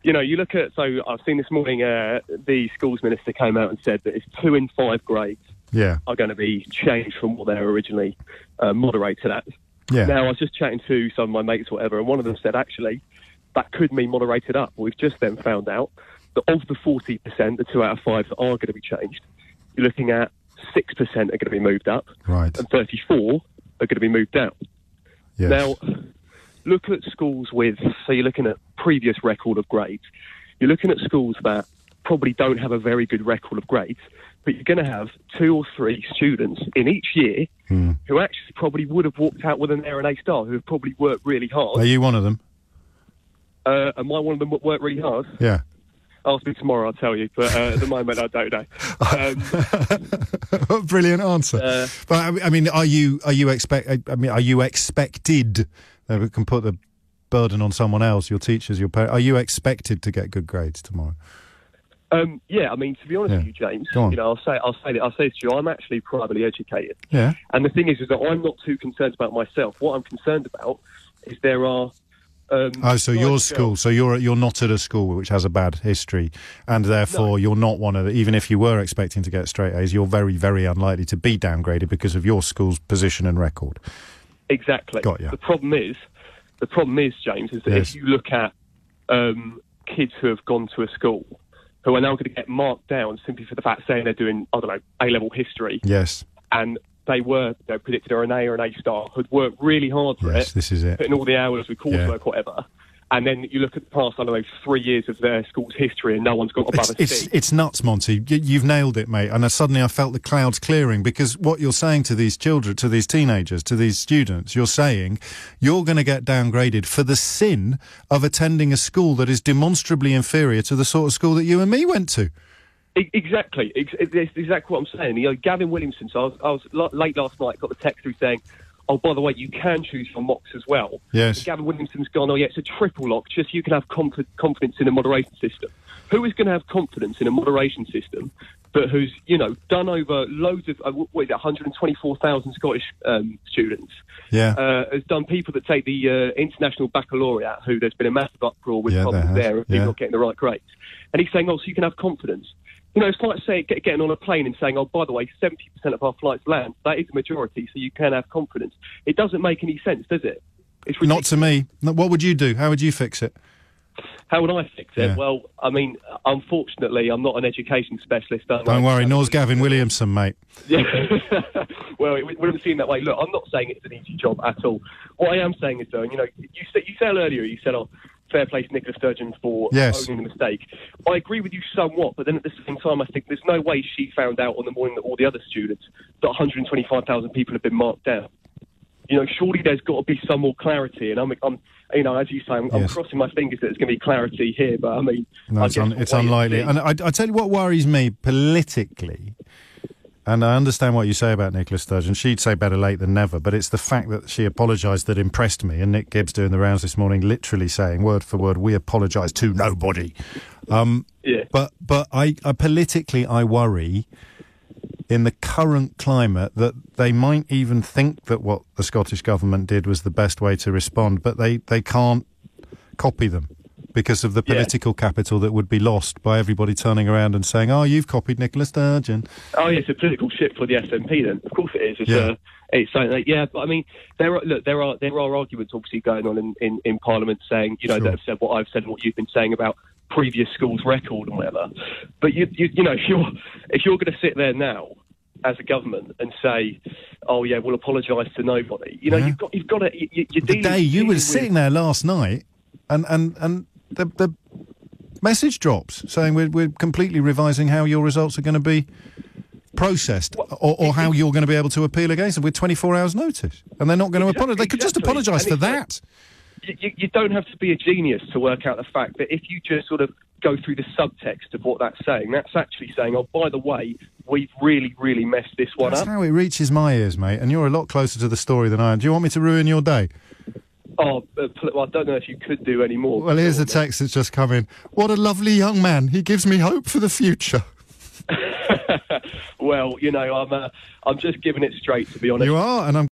you know, you look at, so I've seen this morning, the schools minister came out and said that it's 2 in 5 grades are going to be changed from what they were originally moderated at. Yeah. Now, I was just chatting to some of my mates or whatever, and one of them said, actually, that could mean moderated up. We've just then found out that of the 40%, the 2 out of 5 that are going to be changed, you're looking at 6% are going to be moved up, right, and 34 are going to be moved down. Yes. Now, look at schools with, so you're looking at previous record of grades. You're looking at schools that probably don't have a very good record of grades, but you're going to have 2 or 3 students in each year who actually probably would have walked out with an A and A star, who have probably worked really hard. Are you one of them? Am I one of them that worked really hard? Yeah. Ask me tomorrow, I'll tell you. But at the moment, I don't know. What a brilliant answer. But I mean, are you expected? We can put the burden on someone else, your teachers, your parents. Are you expected to get good grades tomorrow? Yeah, I mean, to be honest with you, James, you know, I'll say this to you. I'm actually privately educated. Yeah. And the thing is that I'm not too concerned about myself. What I'm concerned about is there are. So your school. So you're not at a school which has a bad history, and therefore you're not one of the. Even if you were expecting to get straight A's, you're very, very unlikely to be downgraded because of your school's position and record. Exactly. Got you. The problem is, James, is that if you look at kids who have gone to a school who are now going to get marked down simply for the fact saying they're doing, I don't know, A-level history. Yes. And they were predicted an A or an A star, had worked really hard for it. This is it. Put in all the hours with coursework or whatever. And then you look at the past, I don't know, 3 years of their school's history and no one's got above a C. It's nuts, Monty. You've nailed it, mate. And suddenly I felt the clouds clearing, because what you're saying to these children, to these teenagers, to these students, you're saying you're going to get downgraded for the sin of attending a school that is demonstrably inferior to the sort of school that you and me went to. Exactly. It's exactly what I'm saying. You know, Gavin Williamson, so I was late last night, got the text through saying, oh, by the way, you can choose your mocks as well. Yes. And Gavin Williamson's gone, oh, yeah, it's a triple lock, just so you can have confidence in a moderation system. Who is going to have confidence in a moderation system but who's, you know, done over loads of, 124,000 Scottish students? Yeah. Has done people that take the International Baccalaureate, who there's been a massive uproar with problems there of people not getting the right grades. And he's saying, oh, so you can have confidence. You know, it's like getting on a plane and saying, oh, by the way, 70% of our flights land. That is the majority, so you can have confidence. It doesn't make any sense, does it? It's ridiculous. Not to me. What would you do? How would you fix it? How would I fix it? Yeah. Well, I mean, unfortunately, I'm not an education specialist. Don't worry, nor's Gavin Williamson, mate. Yeah. Well, it wouldn't seem that way. Look, I'm not saying it's an easy job at all. What I am saying is, though, you know, you said earlier, you said, oh, fair play to Nicola Sturgeon for owning the mistake. I agree with you somewhat, but then at the same time, I think there's no way she found out on the morning that all the other students, that 125,000 people have been marked down. You know, surely there's got to be some more clarity, and I'm you know, as you say, I'm crossing my fingers that there's going to be clarity here, but I mean... No, it's unlikely. And I tell you what worries me politically, and I understand what you say about Nicola Sturgeon. She'd say better late than never, but it's the fact that she apologised that impressed me, and Nick Gibbs doing the rounds this morning literally saying, word for word, we apologise to nobody. But I politically, I worry... in the current climate, that they might even think that what the Scottish Government did was the best way to respond, but they can't copy them because of the political capital that would be lost by everybody turning around and saying, oh, you've copied Nicola Sturgeon. Oh, yeah, it's a political shift for the SNP then. Of course it is. It's something like, but I mean, there are arguments obviously going on in Parliament saying, you know, that have said what I've said and what you've been saying about previous schools' record and whatever. But you know, if you're going to sit there now as a government and say, oh yeah, we'll apologise to nobody, you know, you've got to. You were sitting there last night, and the message drops saying we're completely revising how your results are going to be processed, or how you're going to be able to appeal against them with 24 hours notice, and they're not going to apologise. They could just apologise for that. You don't have to be a genius to work out the fact that if you just sort of go through the subtext of what that's actually saying, oh, by the way, we've really, really messed this one up. That's how it reaches my ears, mate, and you're a lot closer to the story than I am. Do you want me to ruin your day? Oh, well, I don't know if you could do any more. Well, here's the text that's just come in. What a lovely young man. He gives me hope for the future. Well, you know, I'm just giving it straight, to be honest. You are, and I'm